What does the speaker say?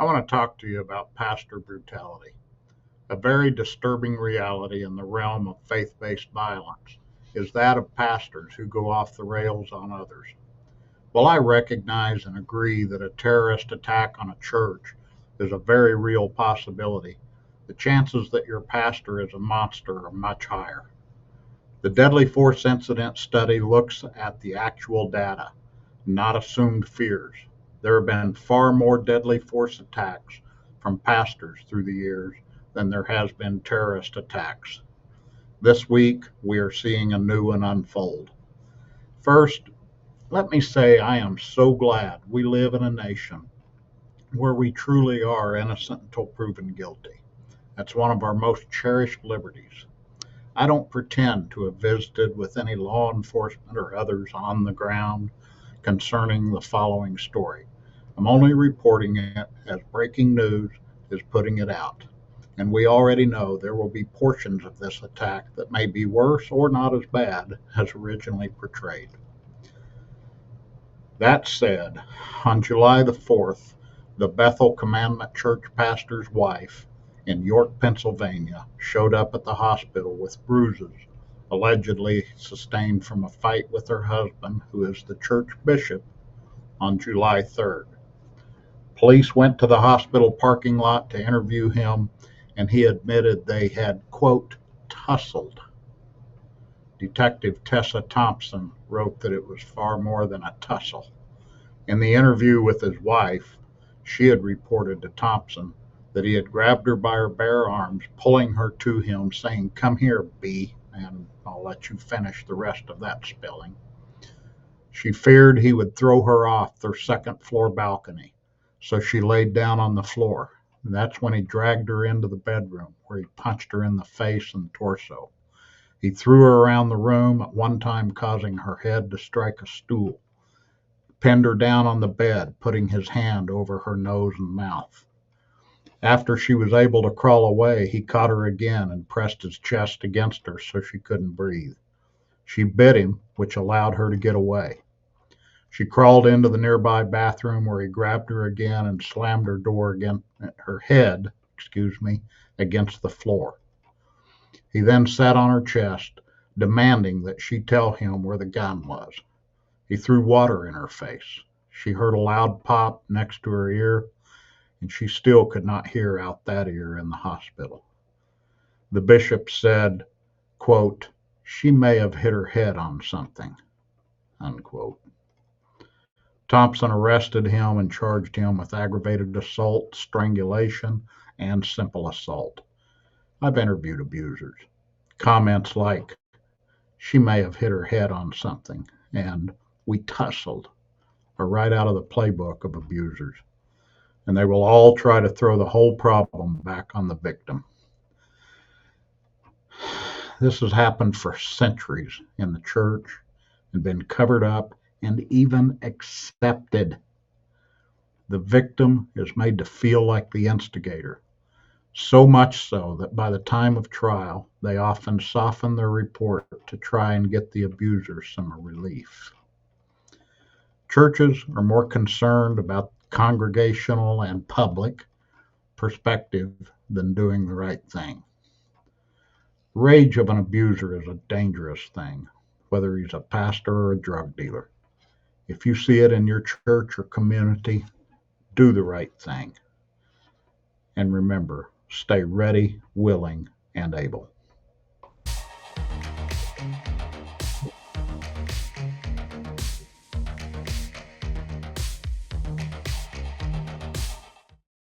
I want to talk to you about pastor brutality, a very disturbing reality in the realm of faith based violence is that of pastors who go off the rails on others. While I recognize and agree that a terrorist attack on a church is a very real possibility, the chances that your pastor is a monster are much higher. The Deadly Force Incident Study looks at the actual data, not assumed fears. There have been far more deadly force attacks from pastors through the years than there has been terrorist attacks. This week, we are seeing a new one unfold. First, let me say I am so glad we live in a nation where we truly are innocent until proven guilty. That's one of our most cherished liberties. I don't pretend to have visited with any law enforcement or others on the ground concerning the following story. I'm only reporting it as breaking news is putting it out. And we already know there will be portions of this attack that may be worse or not as bad as originally portrayed. That said, on July the 4th, the Bethel Commandment Church pastor's wife in York, Pennsylvania, showed up at the hospital with bruises allegedly sustained from a fight with her husband, who is the church bishop, on July 3rd. Police went to the hospital parking lot to interview him, and he admitted they had, quote, tussled. Detective Tessa Thompson wrote that it was far more than a tussle. In the interview with his wife, she had reported to Thompson that he had grabbed her by her bare arms, pulling her to him, saying, "Come here, B, and I'll let you finish the rest of that spelling." She feared he would throw her off their second floor balcony, so she laid down on the floor. And that's when he dragged her into the bedroom, where he punched her in the face and torso. He threw her around the room, at one time causing her head to strike a stool. Pinned her down on the bed, putting his hand over her nose and mouth. After she was able to crawl away, he caught her again and pressed his chest against her so she couldn't breathe. She bit him, which allowed her to get away. She crawled into the nearby bathroom, where he grabbed her again and slammed her head, against the floor. He then sat on her chest, demanding that she tell him where the gun was. He threw water in her face. She heard a loud pop next to her ear, and she still could not hear out that ear in the hospital. The bishop said, quote, "She may have hit her head on something," unquote. Thompson arrested him and charged him with aggravated assault, strangulation, and simple assault. I've interviewed abusers. Comments like, "She may have hit her head on something," and "we tussled," are right out of the playbook of abusers. And they will all try to throw the whole problem back on the victim. This has happened for centuries in the church and been covered up and even accepted. The victim is made to feel like the instigator, so much so that by the time of trial, they often soften their report to try and get the abuser some relief. Churches are more concerned about congregational and public perspective than doing the right thing. Rage of an abuser is a dangerous thing, whether he's a pastor or a drug dealer. If you see it in your church or community, do the right thing. And remember, stay ready, willing, and able.